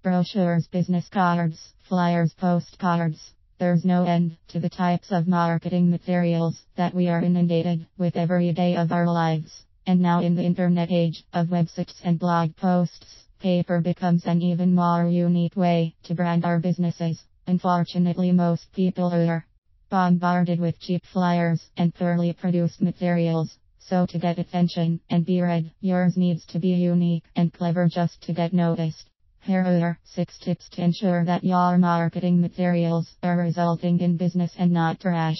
Brochures, business cards, flyers, postcards. There's no end to the types of marketing materials that we are inundated with every day of our lives. And now in the internet age of websites and blog posts, paper becomes an even more unique way to brand our businesses. Unfortunately, most people are bombarded with cheap flyers and poorly produced materials. So to get attention and be read, yours needs to be unique and clever just to get noticed. Here are 6 tips to ensure that your marketing materials are resulting in business and not trash.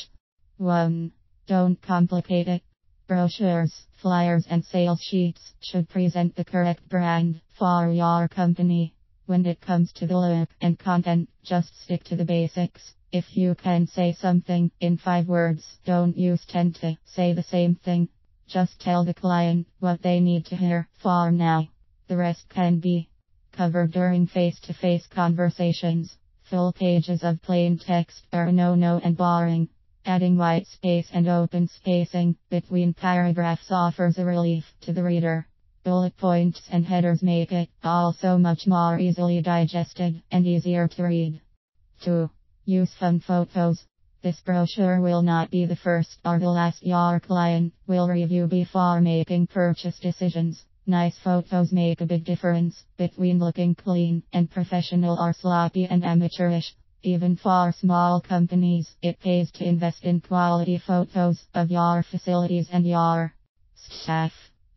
1. Don't complicate it. Brochures, flyers and sales sheets should present the correct brand for your company. When it comes to the look and content, just stick to the basics. If you can say something in 5 words, don't use 10 to say the same thing. Just tell the client what they need to hear for now. The rest can be covered during face-to-face conversations. Full pages of plain text are no and boring. Adding white space and open spacing between paragraphs offers a relief to the reader. Bullet points and headers make it all so much more easily digested and easier to read. 2. Use fun photos. This brochure will not be the first or the last your client will review before making purchase decisions. Nice photos make a big difference between looking clean and professional or sloppy and amateurish. Even for small companies, it pays to invest in quality photos of your facilities and your staff.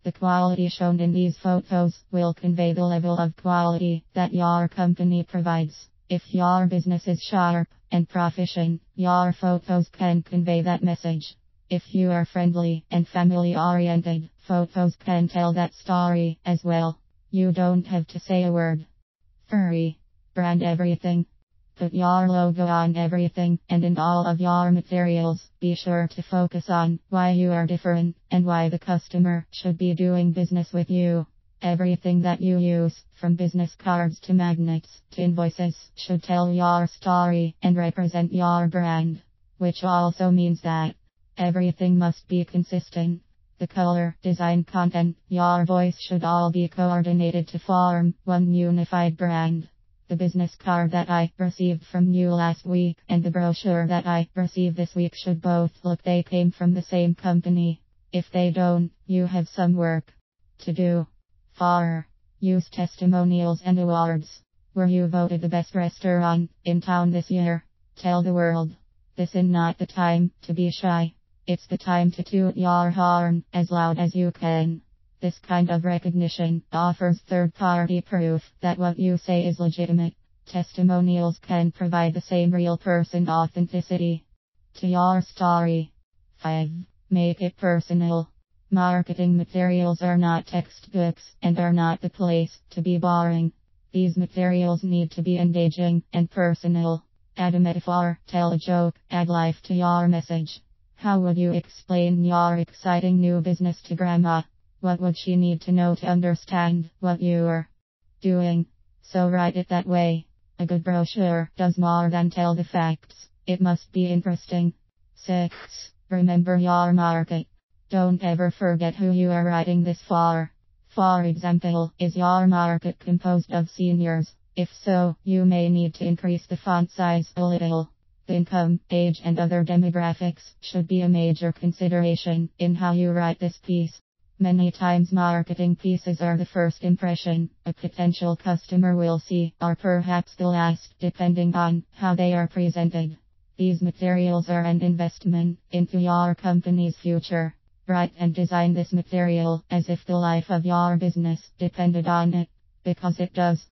The quality shown in these photos will convey the level of quality that your company provides. If your business is sharp and proficient, your photos can convey that message. If you are friendly and family-oriented, photos can tell that story as well. You don't have to say a word. 3. Brand everything. Put your logo on everything and in all of your materials. Be sure to focus on why you are different and why the customer should be doing business with you. Everything that you use, from business cards to magnets to invoices, should tell your story and represent your brand. Which also means that everything must be consistent. The color, design, content, your voice should all be coordinated to form one unified brand. The business card that I received from you last week and the brochure that I received this week should both look they came from the same company. If they don't, you have some work to do. 4. Use testimonials and awards. Were you voted the best restaurant in town this year? Tell the world. This is not the time to be shy. It's the time to toot your horn as loud as you can. This kind of recognition offers third-party proof that what you say is legitimate. Testimonials can provide the same real person authenticity to your story. 5. Make it personal. Marketing materials are not textbooks and are not the place to be boring. These materials need to be engaging and personal. Add a metaphor, tell a joke, add life to your message. How would you explain your exciting new business to Grandma? What would she need to know to understand what you are doing? So write it that way. A good brochure does more than tell the facts. It must be interesting. 6. Remember your market. Don't ever forget who you are writing this for. For example, is your market composed of seniors? If so, you may need to increase the font size a little. The income, age and other demographics should be a major consideration in how you write this piece. Many times marketing pieces are the first impression a potential customer will see, or perhaps the last, depending on how they are presented. These materials are an investment into your company's future. Write and design this material as if the life of your business depended on it, because it does.